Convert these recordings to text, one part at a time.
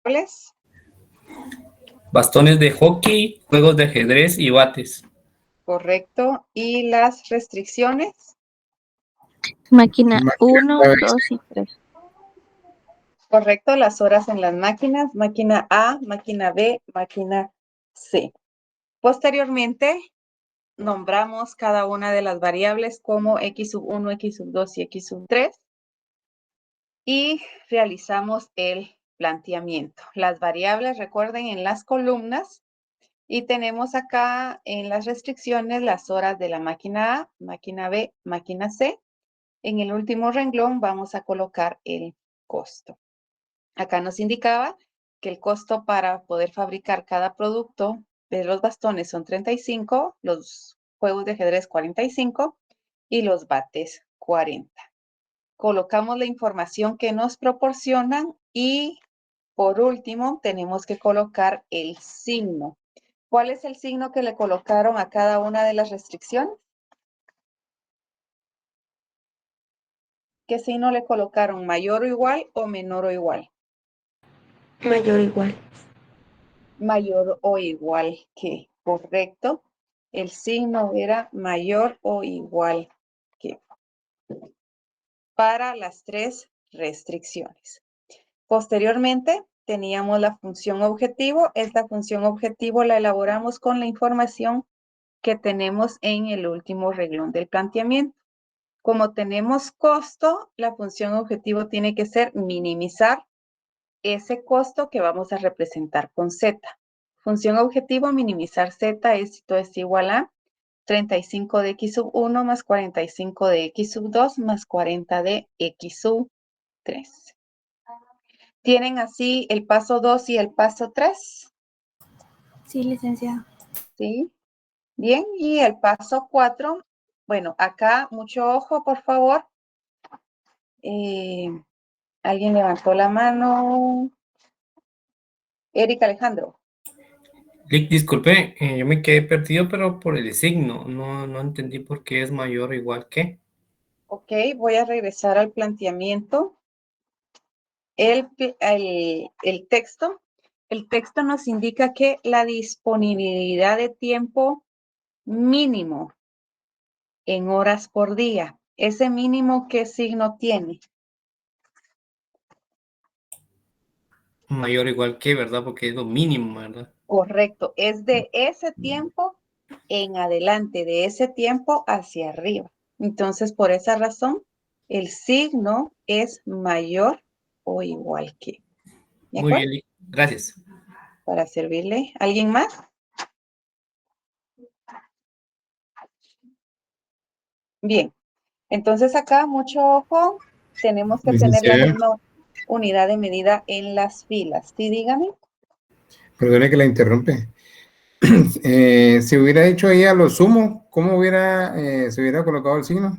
variables. Bastones de hockey, juegos de ajedrez y bates. Correcto. ¿Y las restricciones? Máquina 1, 2 y 3. Correcto, las horas en las máquinas, máquina A, máquina B, máquina C. Posteriormente, nombramos cada una de las variables como x1, x2 y x3 y realizamos el planteamiento. Las variables, recuerden, en las columnas y tenemos acá en las restricciones las horas de la máquina A, máquina B, máquina C. En el último renglón vamos a colocar el costo. Acá nos indicaba que el costo para poder fabricar cada producto de los bastones son 35, los juegos de ajedrez 45 y los bates 40. Colocamos la información que nos proporcionan y por último tenemos que colocar el signo. ¿Cuál es el signo que le colocaron a cada una de las restricciones? ¿Qué signo le colocaron? ¿Mayor o igual o menor o igual? Mayor o igual. Mayor o igual que, correcto. El signo era mayor o igual que para las tres restricciones. Posteriormente, teníamos la función objetivo. Esta función objetivo la elaboramos con la información que tenemos en el último renglón del planteamiento. Como tenemos costo, la función objetivo tiene que ser minimizar ese costo que vamos a representar con Z. Función objetivo, minimizar Z, esto es igual a 35 de x sub 1 más 45 de x sub 2 más 40 de x sub 3. ¿Tienen así el paso 2 y el paso 3? Sí, licenciada. Sí. Bien, y el paso 4, bueno, acá mucho ojo, por favor. ¿Alguien levantó la mano? Erika Alejandro. Disculpe, yo me quedé perdido, pero por el signo. No entendí por qué es mayor o igual que. Ok, voy a regresar al planteamiento. El texto. El texto nos indica que la disponibilidad de tiempo mínimo en horas por día. ¿Ese mínimo qué signo tiene? Mayor o igual que, ¿verdad? Porque es lo mínimo, ¿verdad? Correcto, es de ese tiempo en adelante, de ese tiempo hacia arriba. Entonces, por esa razón, el signo es mayor o igual que. ¿De Muy acuerdo? bien, gracias. Para servirle. ¿Alguien más? Bien. Entonces acá, mucho ojo, tenemos que tener la Licenciada, misma unidad de medida en las filas. ¿Sí? Dígame. perdone que la interrumpe. Si hubiera hecho ahí a lo sumo, ¿cómo se hubiera colocado el signo?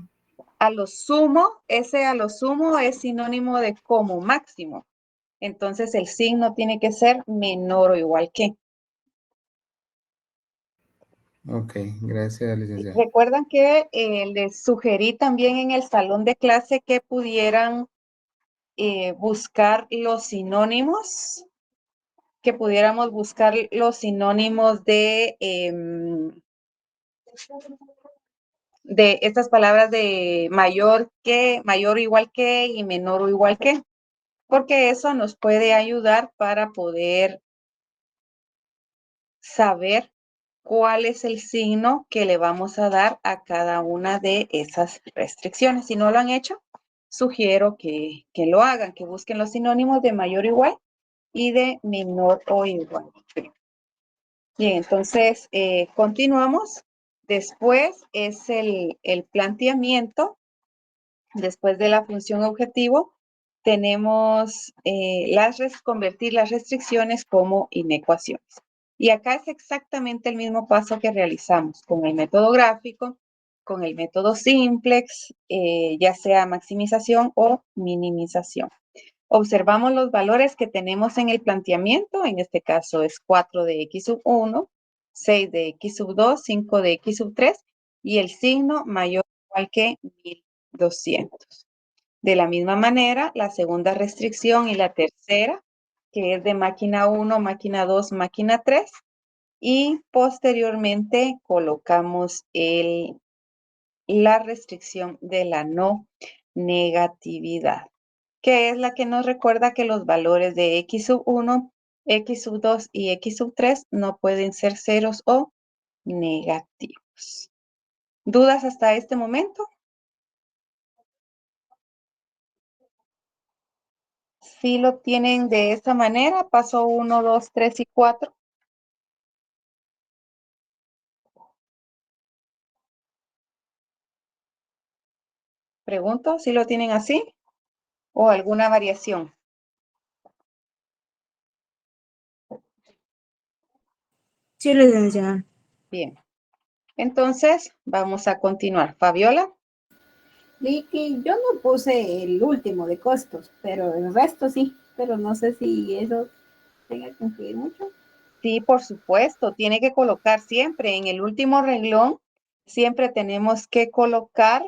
A lo sumo, ese a lo sumo es sinónimo de como máximo. Entonces el signo tiene que ser menor o igual que. Ok, gracias, licenciada. Recuerdan que les sugerí también en el salón de clase que pudieran buscar los sinónimos, que pudiéramos buscar los sinónimos de estas palabras de mayor que, mayor o igual que y menor o igual que, porque eso nos puede ayudar para poder saber cuál es el signo que le vamos a dar a cada una de esas restricciones. Si no lo han hecho, sugiero que lo hagan, que busquen los sinónimos de mayor o igual y de menor o igual. Bien, entonces continuamos. Después es el planteamiento. Después de la función objetivo, tenemos convertir las restricciones como inecuaciones. Y acá es exactamente el mismo paso que realizamos con el método gráfico, con el método simplex, ya sea maximización o minimización. Observamos los valores que tenemos en el planteamiento, en este caso es 4 de x sub 1, 6 de x sub 2, 5 de x sub 3 y el signo mayor o igual que 1200. De la misma manera, la segunda restricción y la tercera que es de máquina 1, máquina 2, máquina 3. Y posteriormente colocamos la restricción de la no negatividad, que es la que nos recuerda que los valores de x sub 1, x sub 2 y x sub 3 no pueden ser ceros o negativos. ¿Dudas hasta este momento? Si lo tienen de esta manera, paso 1, 2, 3 y 4. Pregunto si lo tienen así o alguna variación. Sí, licenciada. Bien. Entonces, vamos a continuar. Fabiola. Vicky, yo no puse el último de costos, pero el resto sí, pero no sé si eso tenga que influir mucho. Sí, por supuesto, tiene que colocar siempre en el último renglón, siempre tenemos que colocar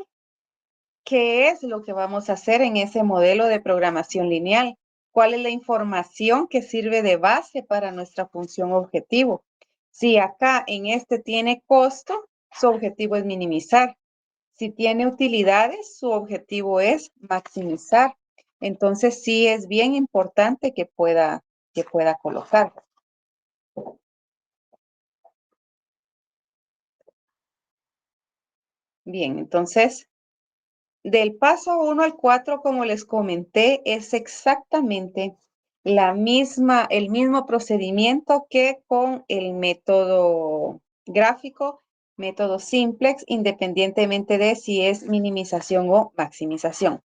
qué es lo que vamos a hacer en ese modelo de programación lineal, cuál es la información que sirve de base para nuestra función objetivo. Si acá en este tiene costo, su objetivo es minimizar. Si tiene utilidades, su objetivo es maximizar. Entonces sí es bien importante que pueda colocar. Bien, entonces, del paso 1 al 4, como les comenté, es exactamente el mismo procedimiento que con el método gráfico, método simplex, independientemente de si es minimización o maximización.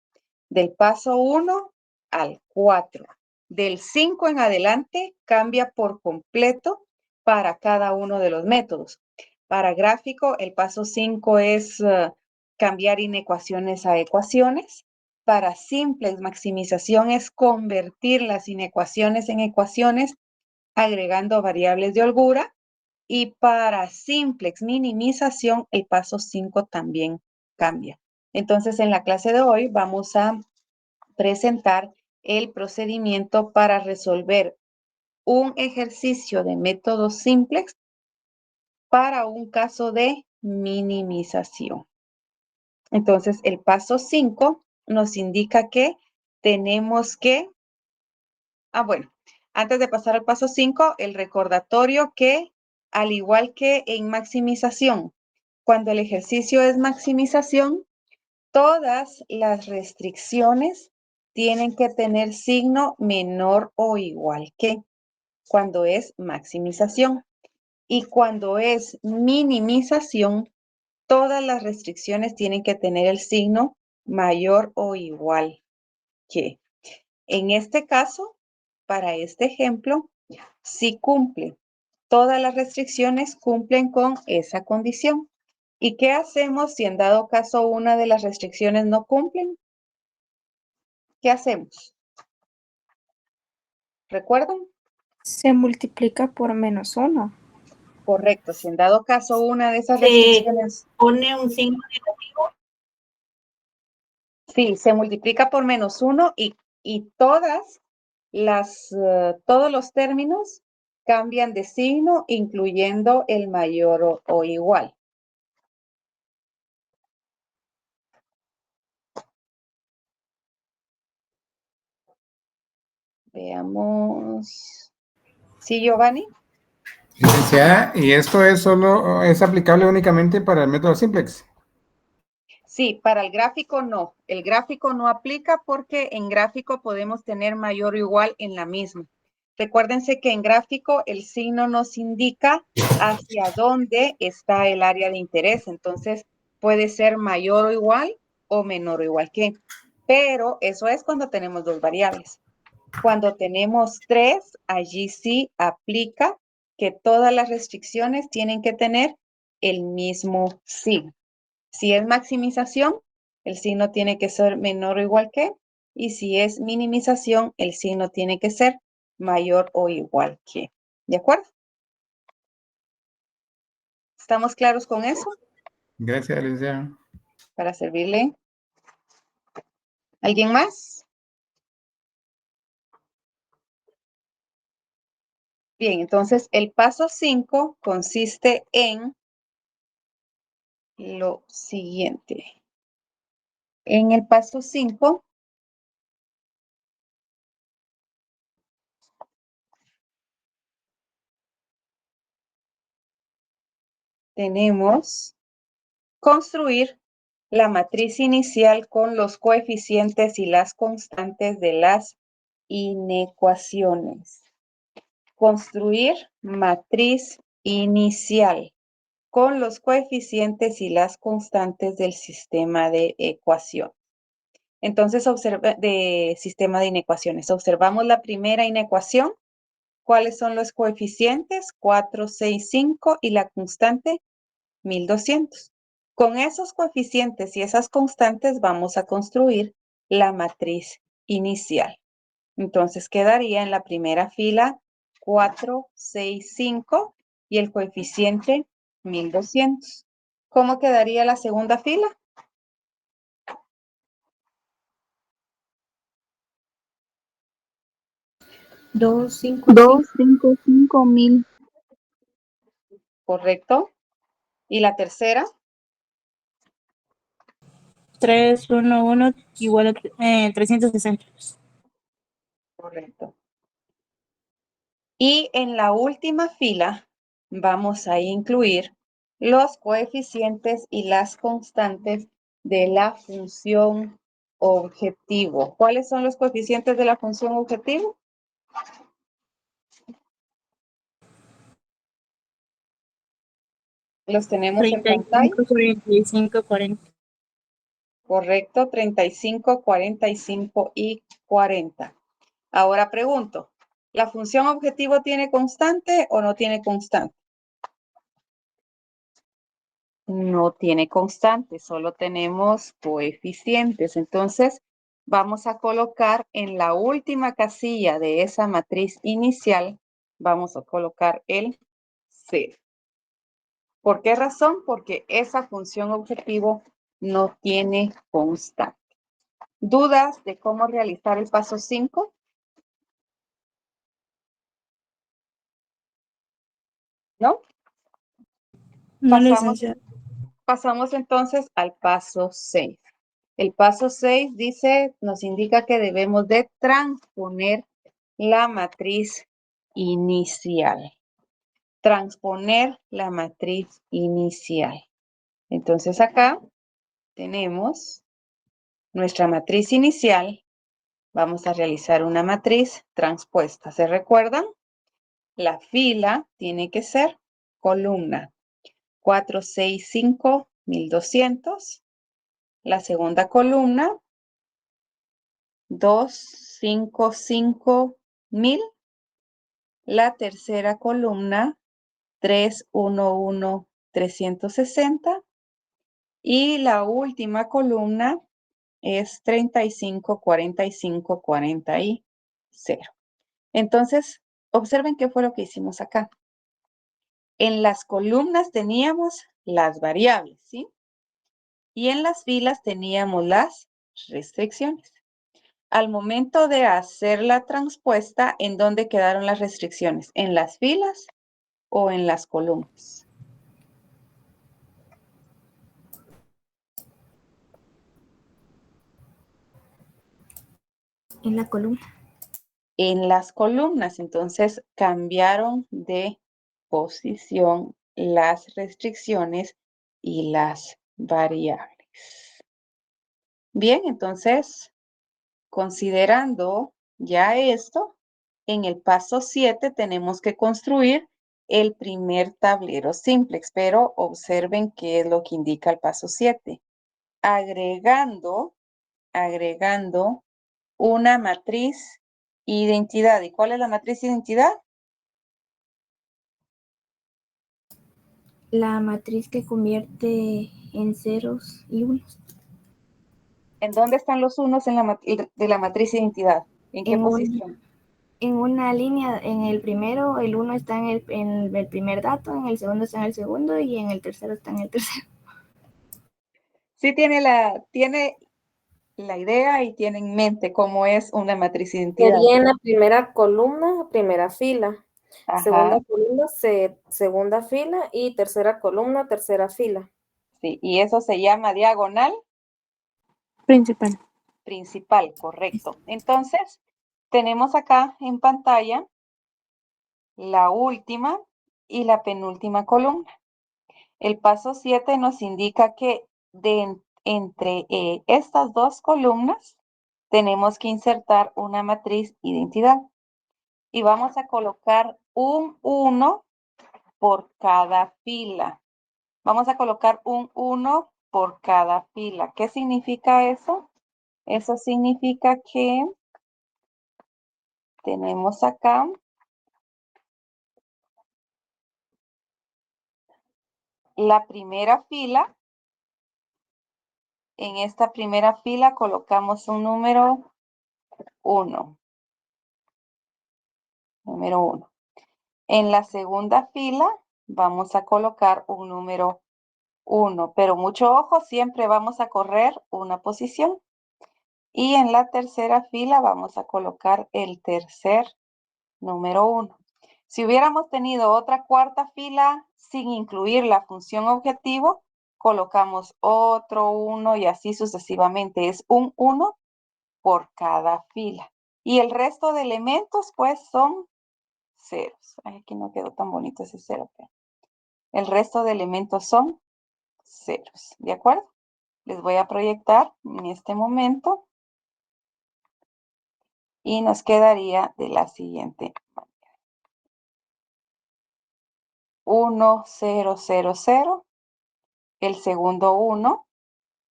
Del paso 1 al 4. Del 5 en adelante cambia por completo para cada uno de los métodos. Para gráfico, el paso 5 es cambiar inecuaciones a ecuaciones. Para simplex, maximización es convertir las inecuaciones en ecuaciones agregando variables de holgura. Y para simplex, minimización, el paso 5 también cambia. Entonces, en la clase de hoy vamos a presentar el procedimiento para resolver un ejercicio de método simplex para un caso de minimización. Entonces, el paso 5 nos indica que tenemos que, bueno, antes de pasar al paso 5, el recordatorio que, al igual que en maximización, cuando el ejercicio es maximización, todas las restricciones tienen que tener signo menor o igual que cuando es maximización. Y cuando es minimización, todas las restricciones tienen que tener el signo mayor o igual que. En este caso, para este ejemplo, si cumple. Todas las restricciones cumplen con esa condición. ¿Y qué hacemos si en dado caso una de las restricciones no cumplen? ¿Qué hacemos? ¿Recuerdan? Se multiplica por menos 1. Correcto. Si en dado caso una de esas Se restricciones... pone un signo negativo. Sí, se multiplica por menos 1 y todos los términos cambian de signo, incluyendo el mayor o igual. Veamos. ¿Sí, Giovanni? Licenciada, ¿y esto es aplicable únicamente para el método simplex? Sí, para el gráfico no. El gráfico no aplica porque en gráfico podemos tener mayor o igual en la misma. Recuérdense que en gráfico el signo nos indica hacia dónde está el área de interés. Entonces puede ser mayor o igual o menor o igual que. Pero eso es cuando tenemos dos variables. Cuando tenemos tres, allí sí aplica que todas las restricciones tienen que tener el mismo signo. Si es maximización, el signo tiene que ser menor o igual que, y si es minimización, el signo tiene que ser mayor o igual que. ¿De acuerdo? ¿Estamos claros con eso? Gracias, licenciada. Para servirle. ¿Alguien más? Bien, entonces el paso 5 consiste en lo siguiente. En el paso 5 tenemos construir la matriz inicial con los coeficientes y las constantes de las inecuaciones. Construir matriz inicial con los coeficientes y las constantes del sistema de ecuación. Entonces, de sistema de inecuaciones. Observamos la primera inecuación. ¿Cuáles son los coeficientes? 4, 6, 5 y la constante 1200. Con esos coeficientes y esas constantes vamos a construir la matriz inicial. Entonces quedaría en la primera fila 4, 6, 5 y el coeficiente 1200. ¿Cómo quedaría la segunda fila? 2, 5, 2, 5, 5, 1000. ¿Correcto? ¿Y la tercera? 3, 1, 1 igual a 360. Correcto. Y en la última fila vamos a incluir los coeficientes y las constantes de la función objetivo. ¿Cuáles son los coeficientes de la función objetivo? Los tenemos en pantalla. 35, 45, 40. Correcto, 35, 45 y 40. Ahora pregunto, ¿la función objetivo tiene constante o no tiene constante? No tiene constante, solo tenemos coeficientes. Entonces, vamos a colocar en la última casilla de esa matriz inicial, vamos a colocar el 0. ¿Por qué razón? Porque esa función objetivo no tiene constante. ¿Dudas de cómo realizar el paso 5? ¿No? No, Pasamos, licenciada. pasamos entonces al paso 6. El paso 6 dice, nos indica que debemos de transponer la matriz inicial. Transponer la matriz inicial. Entonces acá tenemos nuestra matriz inicial. Vamos a realizar una matriz transpuesta. ¿Se recuerdan? La fila tiene que ser columna 4, 6, 5, 1200. La segunda columna 2, 5, 5, 1000. La tercera columna 3, 1, 1, 360. Y la última columna es 35, 45, 40 y 0. Entonces, observen qué fue lo que hicimos acá. En las columnas teníamos las variables, ¿sí? Y en las filas teníamos las restricciones. Al momento de hacer la transpuesta, ¿en dónde quedaron las restricciones? ¿En las filas o en las columnas? En la columna. En las columnas. Entonces, cambiaron de posición las restricciones y las variables. Bien, entonces, considerando ya esto, en el paso 7 tenemos que construir el primer tablero simplex, pero observen qué es lo que indica el paso 7. Agregando una matriz identidad. ¿Y cuál es la matriz identidad? La matriz que convierte en ceros y unos. ¿En dónde están los unos en de la matriz identidad? ¿En qué En posición? en una línea, en el primero, el 1 está en el primer dato, en el segundo está en el segundo y en el tercero está en el tercero. Sí tiene la idea y tiene en mente cómo es una matriz identidad. Sería en la primera columna, primera fila. Segunda Ajá, columna, segunda fila y tercera columna, tercera fila. sí. Y eso se llama diagonal Principal. principal, correcto. Entonces, tenemos acá en pantalla la última y la penúltima columna. El paso 7 nos indica que entre estas dos columnas tenemos que insertar una matriz identidad y vamos a colocar un 1 por cada fila. Vamos a colocar un 1 por cada fila. ¿Qué significa eso? Eso significa que tenemos acá la primera fila. En esta primera fila colocamos un número 1. Número 1. En la segunda fila vamos a colocar un número 1, pero mucho ojo, siempre vamos a correr una posición. Y en la tercera fila vamos a colocar el tercer número 1. Si hubiéramos tenido otra cuarta fila sin incluir la función objetivo, colocamos otro 1 y así sucesivamente. Es un 1 por cada fila. Y el resto de elementos pues son ceros. Ay, aquí no quedó tan bonito ese cero. El resto de elementos son ceros. ¿De acuerdo? Les voy a proyectar en este momento y nos quedaría de la siguiente manera. 1, 0, 0, 0. El segundo 1,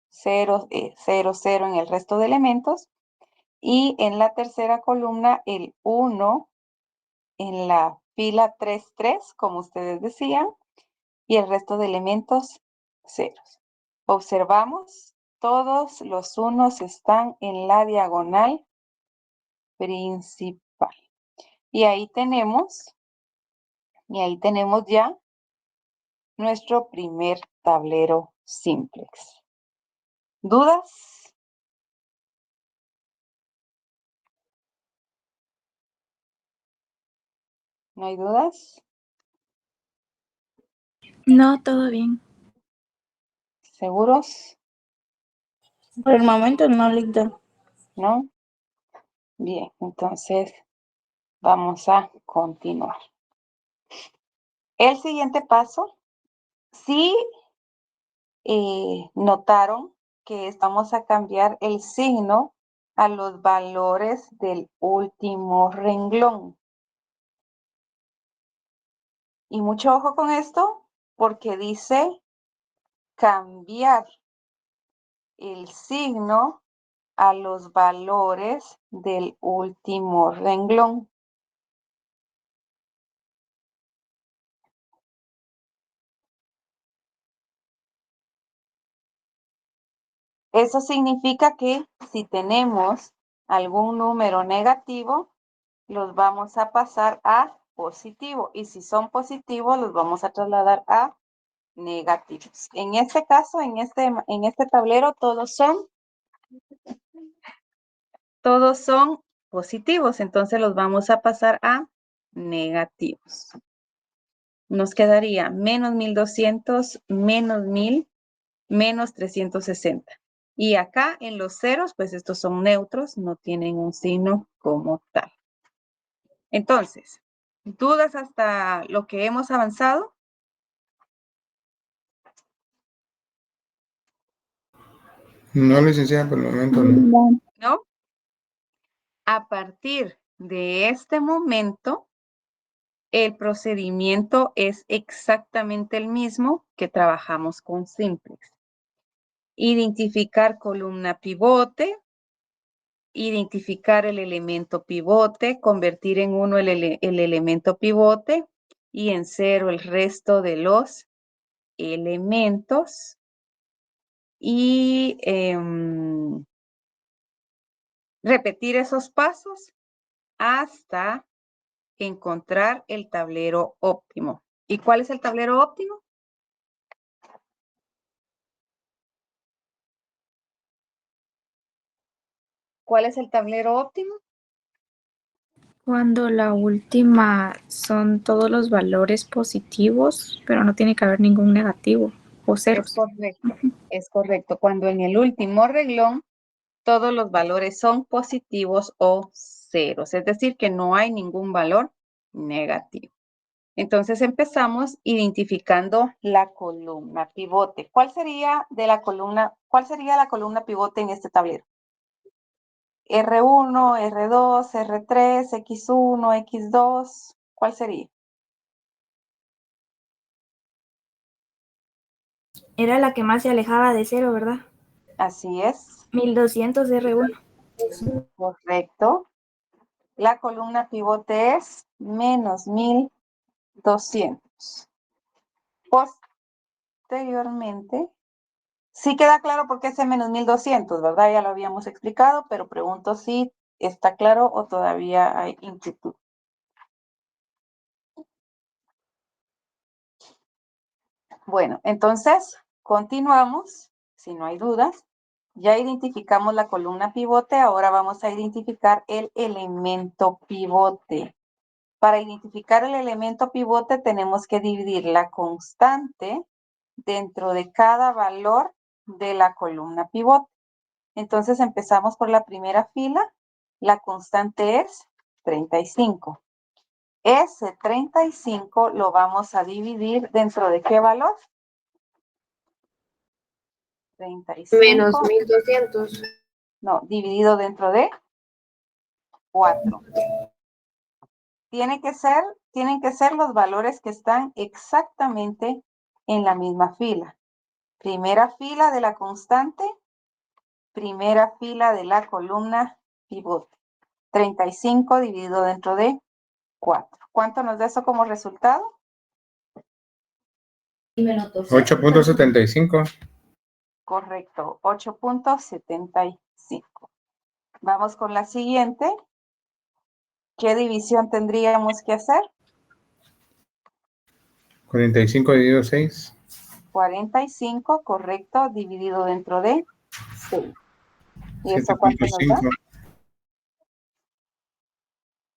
0, 0, 0 en el resto de elementos. Y en la tercera columna el 1 en la fila 3, 3, como ustedes decían. Y el resto de elementos ceros. Observamos, todos los unos están en la diagonal principal. Y ahí tenemos ya nuestro primer tablero simplex. ¿Dudas? ¿No hay dudas? No, todo bien. ¿Seguros? Por el momento no, Lictor. ¿No? Bien, entonces vamos a continuar. El siguiente paso, sí notaron que vamos a cambiar el signo a los valores del último renglón. Y mucho ojo con esto, porque dice cambiar el signo a los valores del último renglón. Eso significa que si tenemos algún número negativo, los vamos a pasar a positivo. Y si son positivos, los vamos a trasladar a negativos. En este caso, en este tablero, todos son positivos. Entonces los vamos a pasar a negativos. Nos quedaría menos 1200, menos 1000, menos 360. Y acá en los ceros, pues estos son neutros, no tienen un signo como tal. Entonces, ¿dudas hasta lo que hemos avanzado? No, licenciada, por el momento no. No. ¿No? A partir de este momento, el procedimiento es exactamente el mismo que trabajamos con simplex. Identificar columna pivote, identificar el elemento pivote, convertir en 1 el elemento pivote y en 0 el resto de los elementos. Y repetir esos pasos hasta encontrar el tablero óptimo. ¿Y cuál es el tablero óptimo? ¿Cuál es el tablero óptimo? Cuando la última son todos los valores positivos, pero no tiene que haber ningún negativo o Es ceros. correcto, es correcto. Cuando en el último renglón todos los valores son positivos o ceros, es decir, que no hay ningún valor negativo. Entonces empezamos identificando la columna pivote. ¿Cuál sería la columna pivote en este tablero? R1, R2, R3, X1, X2, ¿cuál sería? Era la que más se alejaba de cero, ¿verdad? Así es, 1200 R1. correcto. La columna pivote es menos 1200. Posteriormente, sí queda claro por qué ese menos 1200, ¿verdad? Ya lo habíamos explicado, pero pregunto si está claro o todavía hay inquietud. Bueno, entonces continuamos, si no hay dudas. Ya identificamos la columna pivote, ahora vamos a identificar el elemento pivote. Para identificar el elemento pivote tenemos que dividir la constante dentro de cada valor de la columna pivote. Entonces empezamos por la primera fila. La constante es 35. Ese 35 lo vamos a dividir dentro de ¿qué valor? 35. Menos 1200. No, dividido dentro de 4. Tienen que ser los valores que están exactamente en la misma fila. Primera fila de la constante, primera fila de la columna pivote. 35 dividido dentro de 4. ¿Cuánto nos da eso como resultado? 8.75. Correcto, 8.75. Vamos con la siguiente. ¿Qué división tendríamos que hacer? 45 dividido 6. 45, correcto, dividido dentro de 6. ¿Y eso cuánto nos da? 7.5.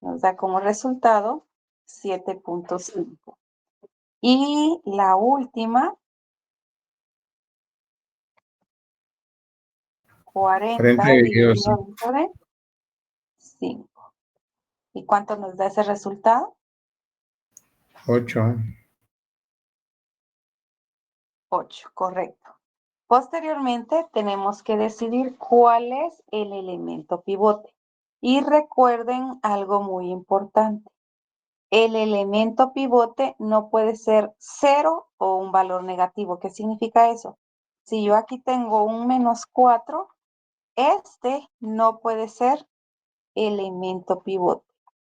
Nos da como resultado 7.5. Y la última, 40 dividido dividido dentro de 5. ¿Y cuánto nos da ese resultado? 8. 8, correcto. Posteriormente tenemos que decidir cuál es el elemento pivote. Y recuerden algo muy importante. El elemento pivote no puede ser 0 o un valor negativo. ¿Qué significa eso? Si yo aquí tengo un menos 4, este no puede ser elemento pivote.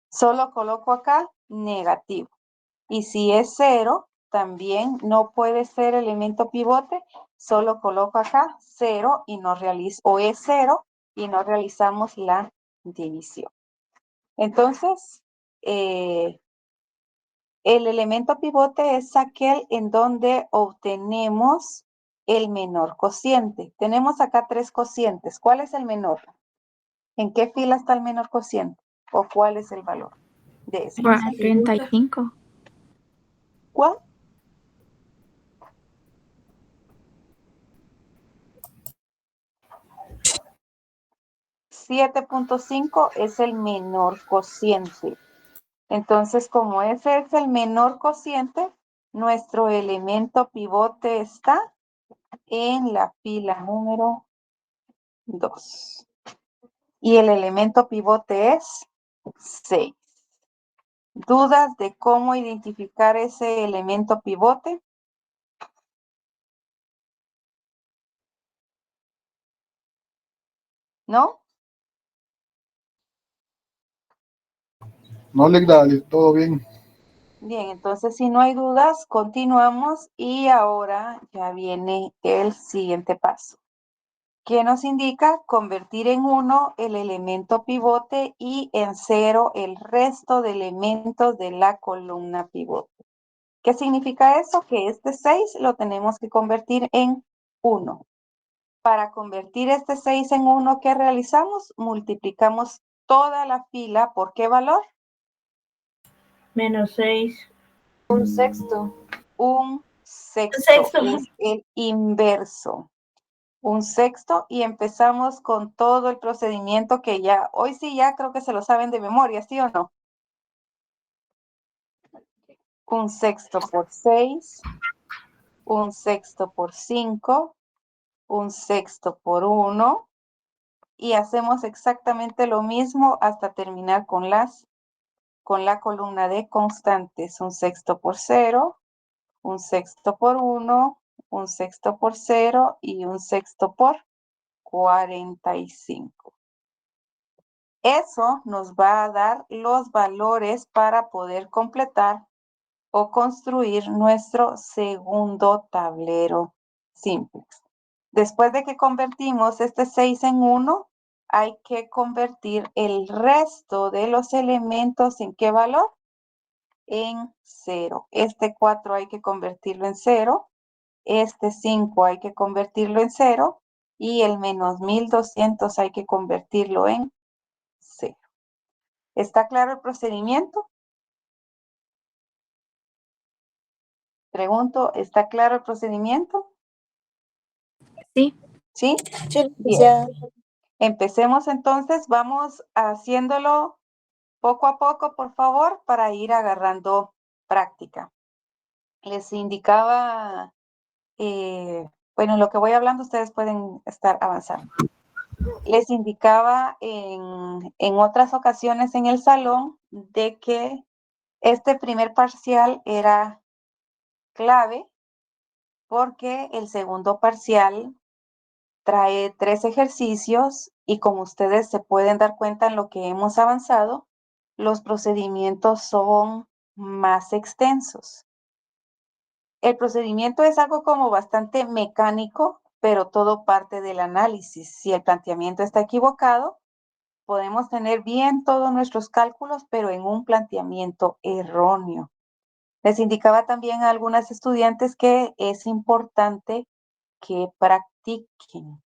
Solo coloco acá negativo. Y si es 0, también no puede ser elemento pivote. Solo coloco acá 0 y no realizo, o es 0 y no realizamos la división. Entonces, el elemento pivote es aquel en donde obtenemos el menor cociente. Tenemos acá 3 cocientes. ¿Cuál es el menor? ¿En qué fila está el menor cociente? ¿O cuál es el valor de ese? 35. ¿Cuál? $7.5 es el menor cociente. Entonces, como ese es el menor cociente, nuestro elemento pivote está en la fila número 2. Y el elemento pivote es 6. ¿Dudas de cómo identificar ese elemento pivote? ¿No? No, Legda, todo bien. Bien, entonces si no hay dudas, continuamos y ahora ya viene el siguiente paso, que nos indica convertir en 1 el elemento pivote y en 0 el resto de elementos de la columna pivote. ¿Qué significa eso? Que este 6 lo tenemos que convertir en 1. Para convertir este 6 en 1, ¿qué realizamos? Multiplicamos toda la fila, ¿por qué valor? -6. Un sexto. Un sexto Sexto. es el inverso. Un sexto y empezamos con todo el procedimiento que ya, hoy sí ya creo que se lo saben de memoria, ¿sí o no? Un sexto por 6, un sexto por 5, un sexto por 1 y hacemos exactamente lo mismo hasta terminar con la columna de constantes. Un sexto por 0, un sexto por 1, un sexto por 0 y un sexto por 45. Eso nos va a dar los valores para poder completar o construir nuestro segundo tablero simplex. Después de que convertimos este 6 en 1, hay que convertir el resto de los elementos ¿en qué valor? En 0. Este 4 hay que convertirlo en 0. Este 5 hay que convertirlo en 0. Y el menos 1200 hay que convertirlo en 0. ¿Está claro el procedimiento? Pregunto, ¿está claro el procedimiento? Sí. ¿Sí? Sí, Bien. ya. Empecemos entonces, vamos haciéndolo poco a poco, por favor, para ir agarrando práctica. Les indicaba, bueno, lo que voy hablando ustedes pueden estar avanzando. Les indicaba en otras ocasiones en el salón de que este primer parcial era clave porque el segundo parcial trae 3 ejercicios y como ustedes se pueden dar cuenta en lo que hemos avanzado, los procedimientos son más extensos. El procedimiento es algo como bastante mecánico, pero todo parte del análisis. Si el planteamiento está equivocado, podemos tener bien todos nuestros cálculos, pero en un planteamiento erróneo. Les indicaba también a algunas estudiantes que es importante que practiquen,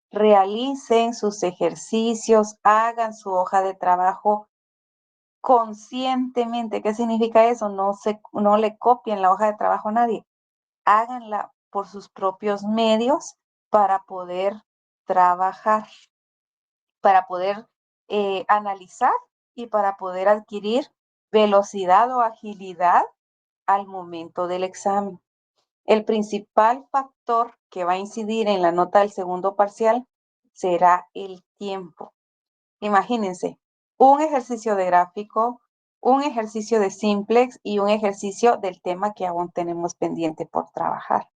realicen sus ejercicios, hagan su hoja de trabajo conscientemente. ¿Qué significa eso? No le copien la hoja de trabajo a nadie. Háganla por sus propios medios para poder trabajar, para poder analizar y para poder adquirir velocidad o agilidad al momento del examen. El principal factor que va a incidir en la nota del segundo parcial será el tiempo. Imagínense, un ejercicio de gráfico, un ejercicio de simplex y un ejercicio del tema que aún tenemos pendiente por trabajar.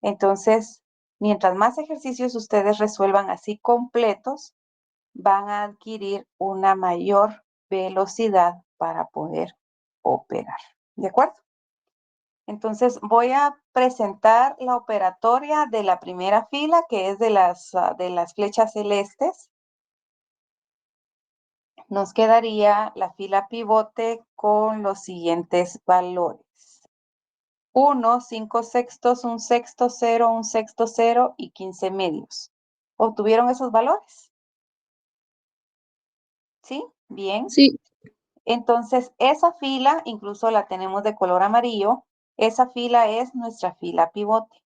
Entonces, mientras más ejercicios ustedes resuelvan así completos, van a adquirir una mayor velocidad para poder operar. ¿De acuerdo? Entonces voy a presentar la operatoria de la primera fila, que es de las flechas celestes. Nos quedaría la fila pivote con los siguientes valores. 1, 5 sextos, 1 sexto, 0, 1 sexto, 0 y 15 medios. ¿Obtuvieron esos valores? ¿Sí? Bien. Sí. Entonces, esa fila, incluso la tenemos de color amarillo, esa fila es nuestra fila pivote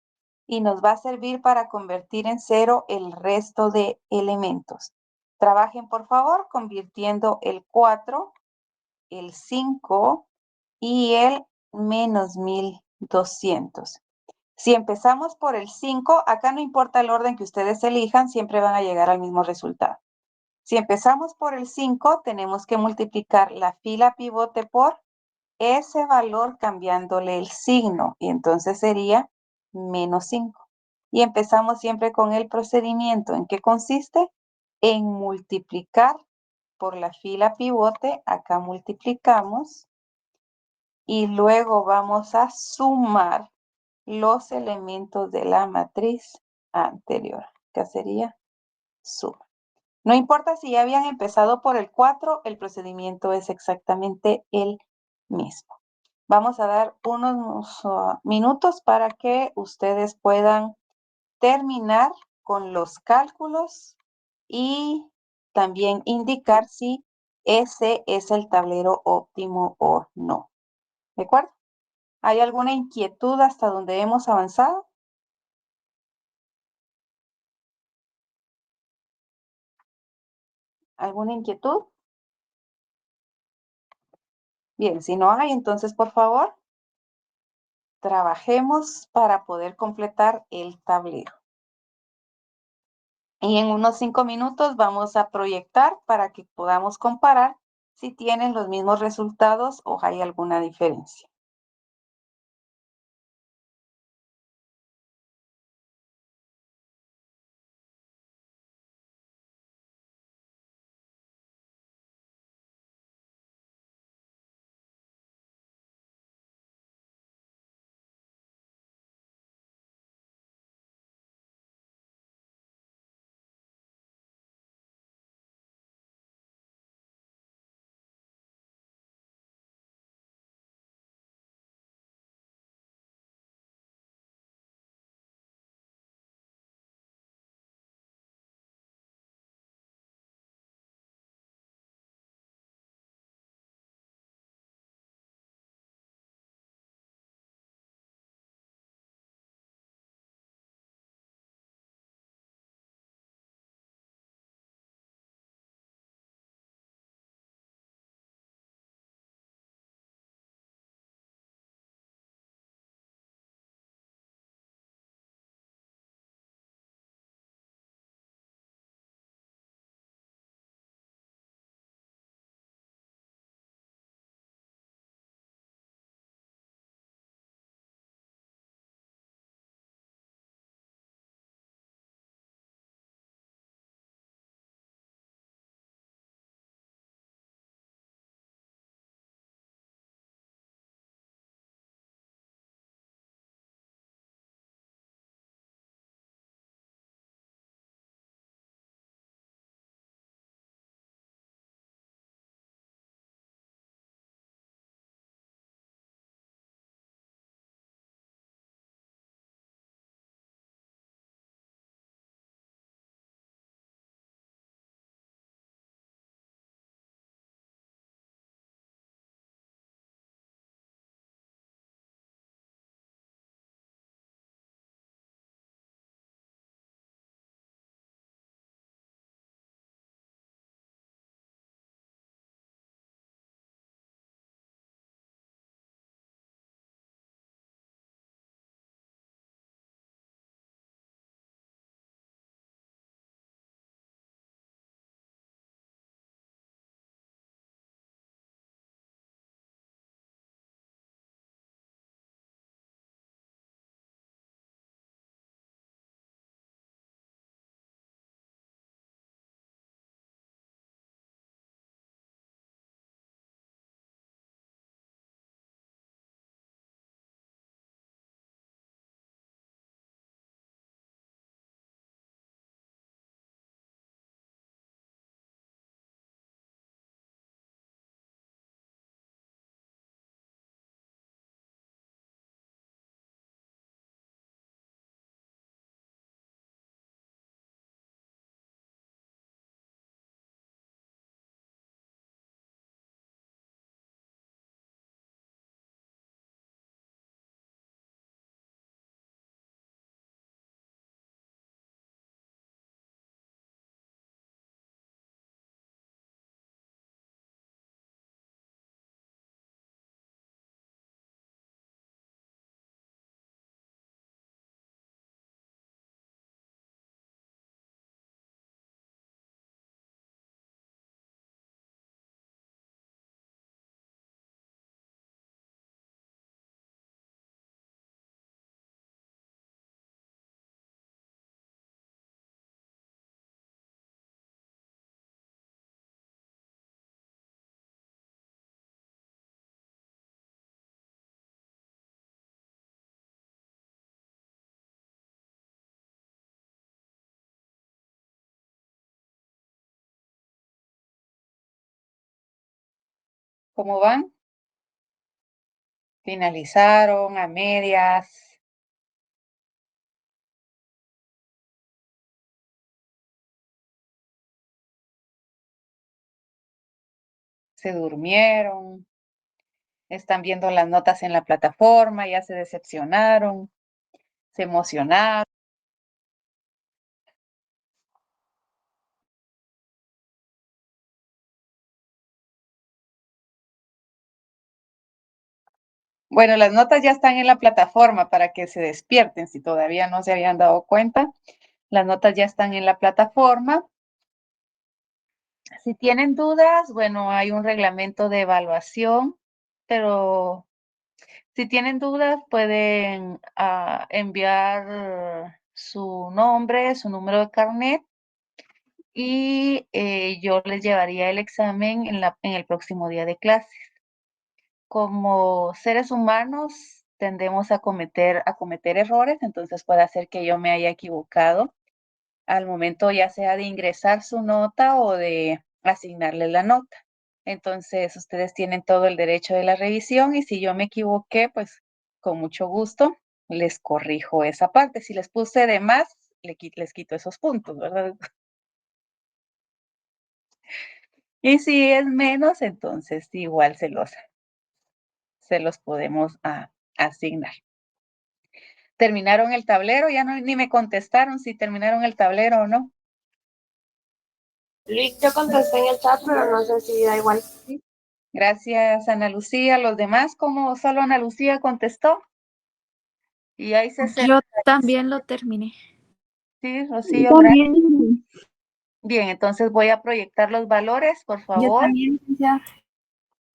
y nos va a servir para convertir en 0 el resto de elementos. Trabajen, por favor, convirtiendo el 4, el 5 y el menos 1200. Si empezamos por el 5, acá no importa el orden que ustedes elijan, siempre van a llegar al mismo resultado. Si empezamos por el 5, tenemos que multiplicar la fila pivote por ese valor cambiándole el signo. Y entonces sería menos 5. Y empezamos siempre con el procedimiento. ¿En qué consiste? En multiplicar por la fila pivote. Acá multiplicamos. Y luego vamos a sumar los elementos de la matriz anterior. Acá sería suma. No importa si ya habían empezado por el 4, el procedimiento es exactamente el mismo. Vamos a dar unos minutos para que ustedes puedan terminar con los cálculos y también indicar si ese es el tablero óptimo o no. ¿De acuerdo? ¿Hay alguna inquietud hasta donde hemos avanzado? ¿Alguna inquietud? Bien, si no hay, entonces por favor, trabajemos para poder completar el tablero. Y en unos 5 minutos vamos a proyectar para que podamos comparar si tienen los mismos resultados o hay alguna diferencia. ¿Cómo van? ¿Finalizaron a medias? se durmieron, están viendo las notas en la plataforma, ya se decepcionaron, se emocionaron. Bueno, las notas ya están en la plataforma para que se despierten si todavía no se habían dado cuenta. Las notas ya están en la plataforma. Si tienen dudas, bueno, hay un reglamento de evaluación, pero si tienen dudas pueden enviar su nombre, su número de carnet y yo les llevaría el examen en el próximo día de clases. Como seres humanos tendemos a cometer errores, entonces puede ser que yo me haya equivocado al momento ya sea de ingresar su nota o de asignarle la nota. Entonces, ustedes tienen todo el derecho de la revisión y si yo me equivoqué, pues con mucho gusto les corrijo esa parte. Si les puse de más, les quito esos puntos, ¿verdad? Y si es menos, entonces igual se los podemos asignar. ¿Terminaron el tablero? Ya no, ni me contestaron si terminaron el tablero o no. Yo contesté en el chat, pero no sé si da igual. Gracias, Ana Lucía. Los demás, como solo Ana Lucía contestó. Y ahí Yo también lo terminé. Sí, Rocío. También. Bien, entonces voy a proyectar los valores, por Yo favor. también, ya.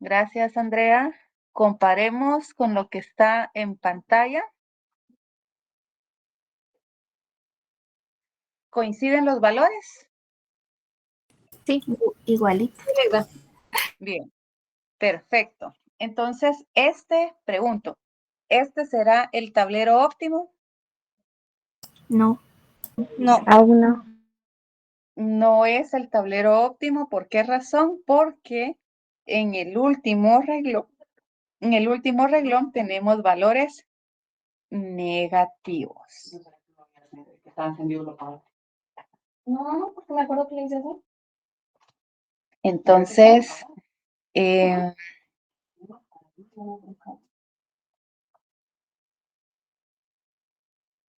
Gracias, Andrea. Comparemos con lo que está en pantalla. ¿Coinciden los valores? Sí, igualito. Bien, perfecto. Entonces, pregunto, ¿este será el tablero óptimo? No. No. Aún no. No es el tablero óptimo. ¿Por qué razón? Porque en el último renglón tenemos valores negativos. No, porque me acuerdo que le hice eso. Entonces,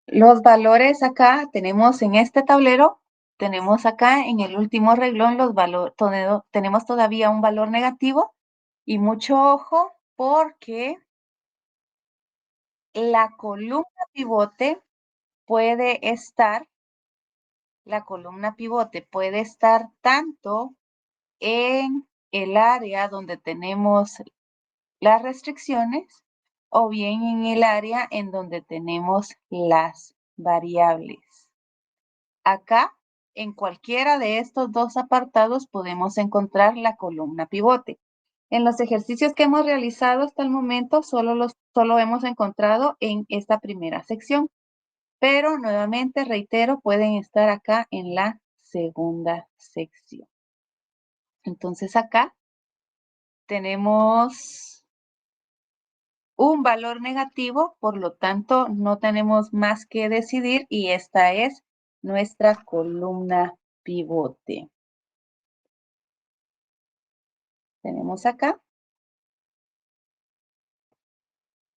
los valores acá tenemos en este tablero, tenemos acá en el último renglón los valores, tenemos todavía un valor negativo y mucho ojo porque la columna pivote puede estar tanto en el área donde tenemos las restricciones o bien en el área en donde tenemos las variables. Acá, en cualquiera de estos dos apartados podemos encontrar la columna pivote. En los ejercicios que hemos realizado hasta el momento, solo hemos encontrado en esta primera sección. Pero nuevamente, reitero, pueden estar acá en la segunda sección. Entonces acá tenemos un valor negativo, por lo tanto no tenemos más que decidir y esta es nuestra columna pivote. Tenemos acá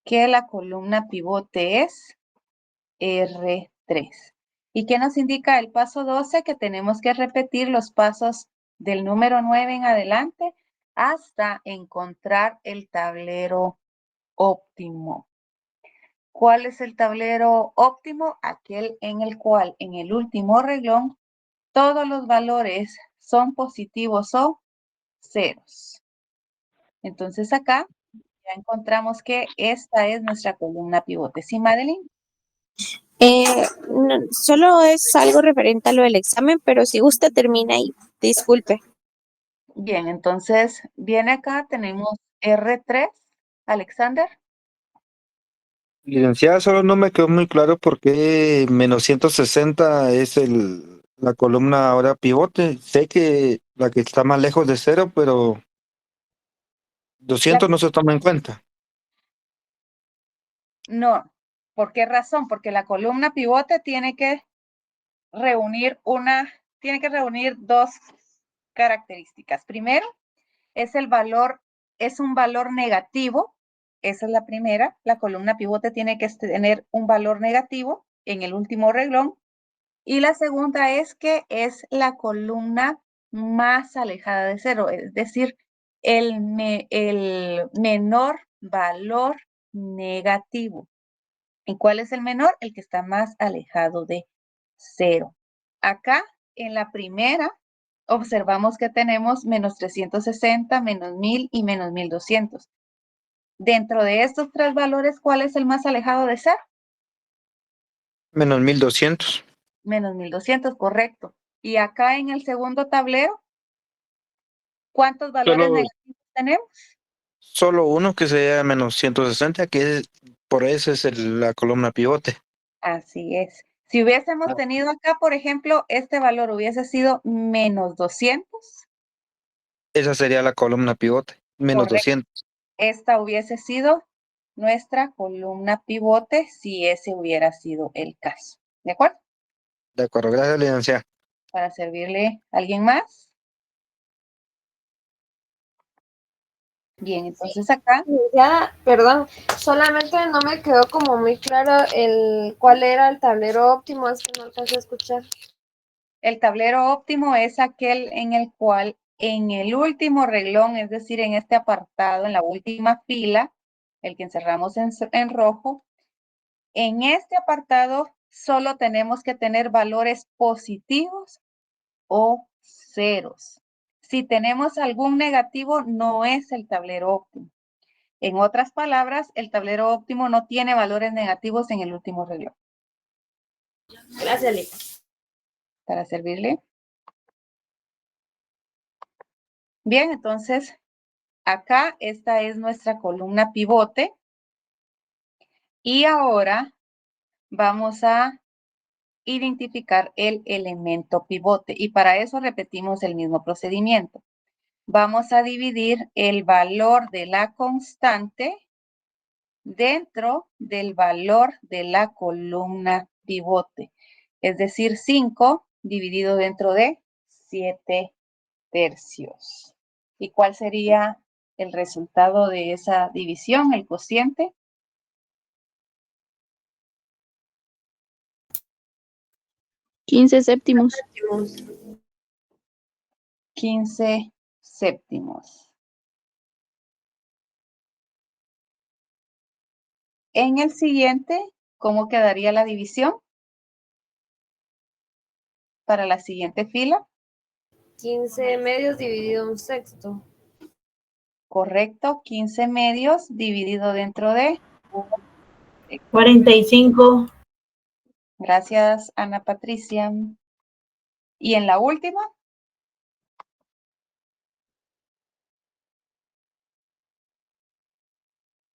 que la columna pivote es R3. ¿Y qué nos indica el paso 12? Que tenemos que repetir los pasos del número 9 en adelante hasta encontrar el tablero óptimo. ¿Cuál es el tablero óptimo? Aquel en el cual en el último renglón todos los valores son positivos o ceros. Entonces acá ya encontramos que esta es nuestra columna pivote. ¿Sí, Madeline? Solo es algo referente a lo del examen, pero si gusta termina ahí. Disculpe. Bien, entonces viene acá, tenemos R3. Alexander. Licenciada, solo no me quedó muy claro por qué menos 160 es la columna ahora pivote. Sé que la que está más lejos de cero, pero 200 no se toma en cuenta. No. ¿Por qué razón? Porque la columna pivote tiene que reunir dos características. Primero, es un valor negativo. Esa es la primera. La columna pivote tiene que tener un valor negativo en el último renglón. Y la segunda es que es la columna más alejada de cero, es decir, el menor valor negativo. ¿Y cuál es el menor? El que está más alejado de cero. Acá, en la primera, observamos que tenemos menos 360, menos 1000 y menos 1200. Dentro de estos tres valores, ¿cuál es el más alejado de cero? Menos 1200. Menos 1200, correcto. Y acá en el segundo tablero, ¿cuántos valores negativos tenemos? Solo uno que sería menos 160, que es, por eso es la columna pivote. Así es. Si hubiésemos tenido acá, por ejemplo, este valor hubiese sido menos 200. Esa sería la columna pivote, menos Correcto. 200. Esta hubiese sido nuestra columna pivote si ese hubiera sido el caso. ¿De acuerdo? De acuerdo, gracias, licenciada. Para servirle a alguien más. Bien, entonces acá. Ya, perdón, solamente no me quedó como muy claro cuál era el tablero óptimo, es que no alcancé a escuchar. El tablero óptimo es aquel en el cual en el último renglón, es decir, en este apartado, en la última fila, el que encerramos en rojo, en este apartado solo tenemos que tener valores positivos o ceros. Si tenemos algún negativo, no es el tablero óptimo. En otras palabras, el tablero óptimo no tiene valores negativos en el último renglón. Gracias, Lita. Para servirle. Bien, entonces, acá esta es nuestra columna pivote. Y ahora vamos a identificar el elemento pivote. Y para eso repetimos el mismo procedimiento. Vamos a dividir el valor de la constante dentro del valor de la columna pivote. Es decir, 5 dividido dentro de 7 tercios. ¿Y cuál sería el resultado de esa división, el cociente? 15 séptimos. 15 séptimos. En el siguiente, ¿cómo quedaría la división? Para la siguiente fila. 15 medios dividido un sexto. Correcto, 15 medios dividido dentro de 45. Gracias, Ana Patricia. Y en la última.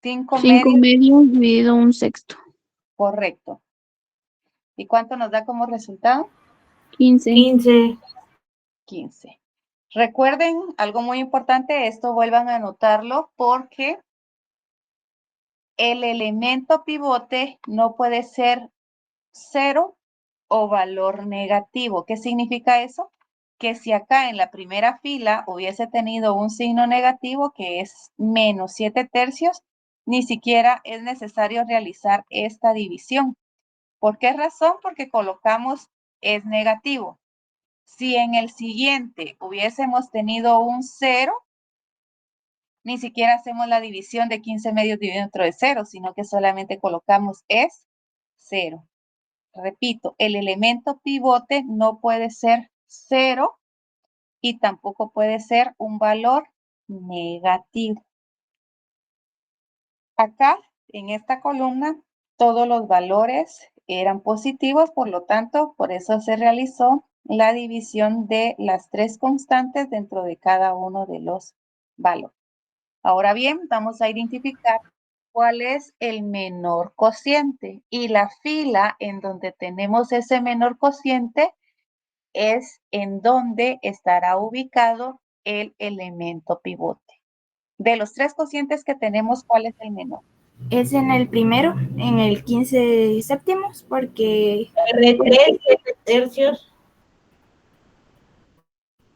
5 5 medios. medios dividido un sexto. Correcto. ¿Y cuánto nos da como resultado? 15. 15. Recuerden algo muy importante, esto vuelvan a anotarlo porque el elemento pivote no puede ser 0 o valor negativo. ¿Qué significa eso? Que si acá en la primera fila hubiese tenido un signo negativo que es menos 7 tercios, ni siquiera es necesario realizar esta división. ¿Por qué razón? Porque colocamos es negativo. Si en el siguiente hubiésemos tenido un 0, ni siquiera hacemos la división de 15 medios dividido dentro de 0, sino que solamente colocamos es 0. Repito, el elemento pivote no puede ser 0 y tampoco puede ser un valor negativo. Acá, en esta columna, todos los valores eran positivos, por lo tanto, por eso se realizó la división de las tres constantes dentro de cada uno de los valores. Ahora bien, vamos a identificar cuál es el menor cociente. Y la fila en donde tenemos ese menor cociente es en donde estará ubicado el elemento pivote. De los tres cocientes que tenemos, ¿cuál es el menor? Es en el primero, en el 15 séptimos, porque R3, 7 tercios.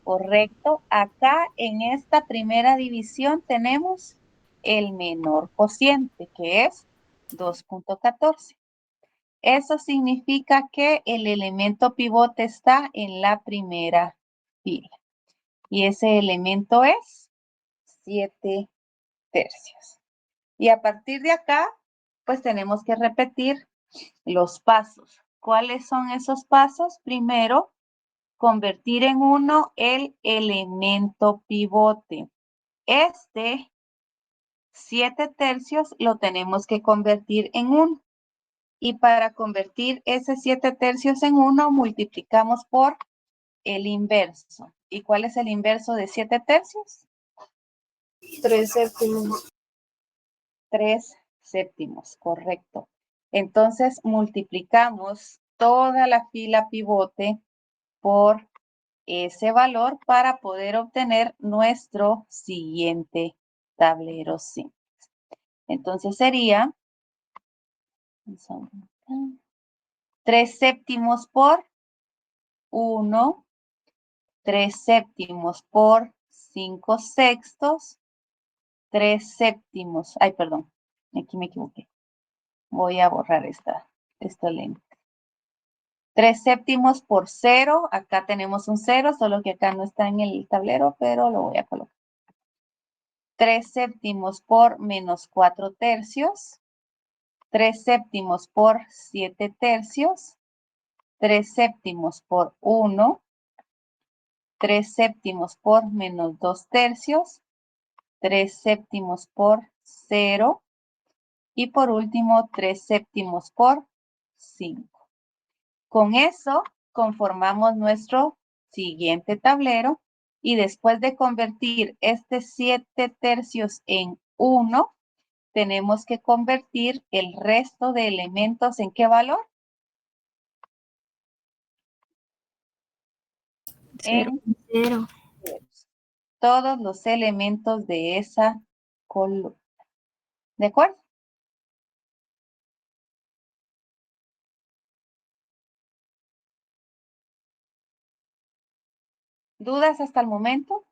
Correcto. Acá en esta primera división tenemos el menor cociente, que es 2.14. Eso significa que el elemento pivote está en la primera fila. Y ese elemento es 7 tercios. Y a partir de acá, pues tenemos que repetir los pasos. ¿Cuáles son esos pasos? Primero, convertir en 1 el elemento pivote. Este 7 tercios lo tenemos que convertir en 1. Y para convertir ese 7 tercios en 1, multiplicamos por el inverso. ¿Y cuál es el inverso de 7 tercios? 3 séptimos. 3 séptimos, correcto. Entonces, multiplicamos toda la fila pivote por ese valor para poder obtener nuestro siguiente tablero simple. Entonces sería 3 séptimos por 1, 3 séptimos por 5 sextos, 3 séptimos, ay, perdón, aquí me equivoqué. Voy a borrar esta lente. 3 séptimos por 0, acá tenemos un 0, solo que acá no está en el tablero, pero lo voy a colocar. 3 séptimos por menos 4 tercios, 3 séptimos por 7 tercios, 3 séptimos por 1, 3 séptimos por menos 2 tercios, 3 séptimos por 0 y por último 3 séptimos por 5. Con eso conformamos nuestro siguiente tablero y después de convertir este 7 tercios en 1, tenemos que convertir el resto de elementos ¿en qué valor? Cero. En Cero. ceros. Todos los elementos de esa columna. ¿De acuerdo? ¿Dudas hasta el momento?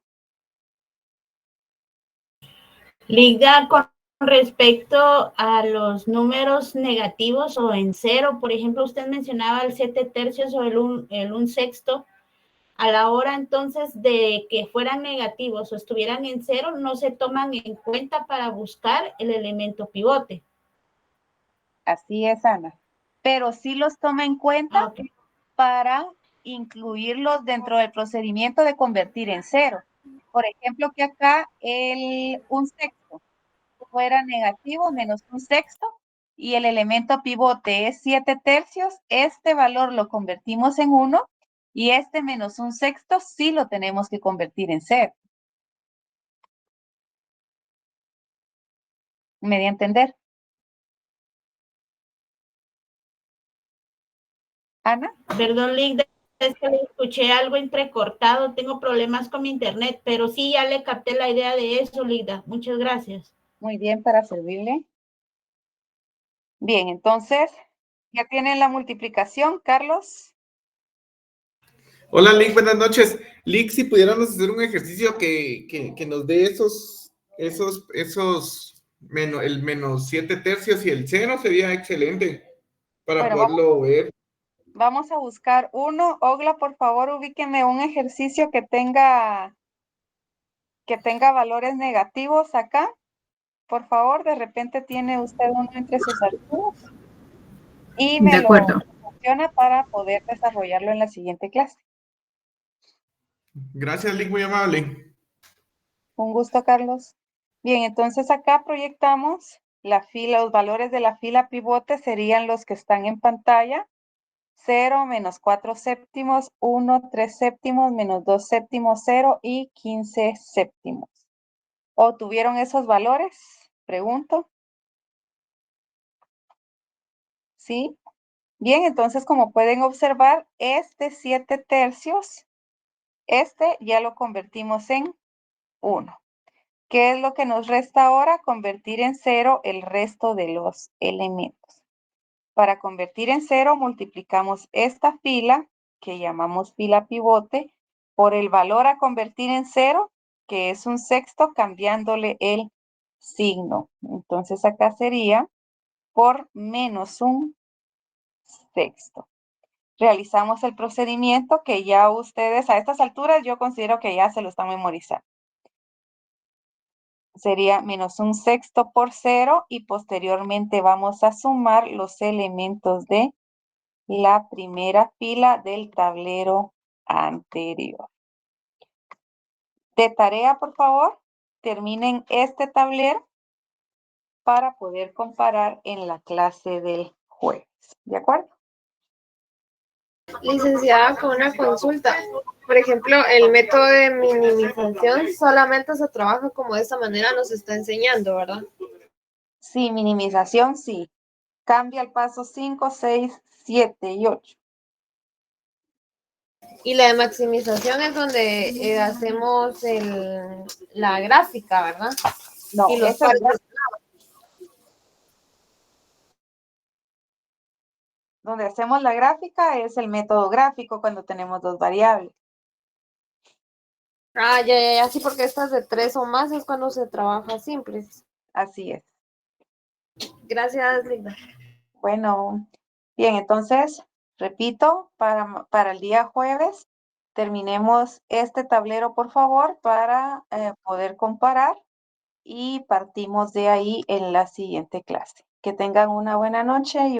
Ligda, con respecto a los números negativos o en cero, por ejemplo, usted mencionaba el 7 tercios o el 1 sexto. A la hora entonces de que fueran negativos o estuvieran en cero, no se toman en cuenta para buscar el elemento pivote. Así es, Ana. Pero sí los toma en cuenta para incluirlos dentro del procedimiento de convertir en cero. Por ejemplo, que acá el 1 sexto fuera negativo menos 1 sexto y el elemento pivote es 7 tercios, este valor lo convertimos en 1 y este menos 1 sexto sí lo tenemos que convertir en 0. ¿Me di a entender? ¿Ana? Perdón, Ligda, es que le escuché algo entrecortado, tengo problemas con mi internet, pero sí ya le capté la idea de eso, Ligda. Muchas gracias. Muy bien, para servirle. Bien, entonces, ¿ya tienen la multiplicación, Carlos? Hola, Lick, buenas noches. Lick, si pudiéramos hacer un ejercicio que nos dé el menos 7 tercios y el 0 sería excelente para Bueno, poderlo ver. Vamos a buscar uno. Ogla, por favor, ubíqueme un ejercicio que tenga valores negativos acá. Por favor, de repente tiene usted uno entre sus archivos. Y me lo proporciona para poder desarrollarlo en la siguiente clase. Gracias, Lick, muy amable. Un gusto, Carlos. Bien, entonces acá proyectamos la fila, los valores de la fila pivote serían los que están en pantalla. 0, menos 4 séptimos, 1, 3 séptimos, menos 2 séptimos, 0 y 15 séptimos. ¿Obtuvieron esos valores? Pregunto. ¿Sí? Bien, entonces como pueden observar, este 7 tercios, este ya lo convertimos en 1. ¿Qué es lo que nos resta ahora? Convertir en 0 el resto de los elementos. Para convertir en 0 multiplicamos esta fila, que llamamos fila pivote, por el valor a convertir en 0, que es un sexto, cambiándole el signo. Entonces acá sería por menos un sexto. Realizamos el procedimiento que ya ustedes a estas alturas yo considero que ya se lo están memorizando. Sería menos un sexto por 0 y posteriormente vamos a sumar los elementos de la primera fila del tablero anterior. De tarea, por favor, terminen este tablero para poder comparar en la clase del jueves. ¿De acuerdo? Licenciada, con una consulta. Por ejemplo, el método de minimización solamente se trabaja como de esta manera, nos está enseñando, ¿verdad? Sí, minimización, sí. Cambia el paso 5, 6, 7 y 8. Y la de maximización es donde hacemos la gráfica, ¿verdad? No, Y los esa es pasos. donde hacemos la gráfica es el método gráfico cuando tenemos dos variables. Ah, ya, sí, porque estas de 3 o más es cuando se trabaja simples. Así es. Gracias, Linda. Bueno, bien, entonces, repito, para el día jueves, terminemos este tablero, por favor, para poder comparar y partimos de ahí en la siguiente clase. Que tengan una buena noche y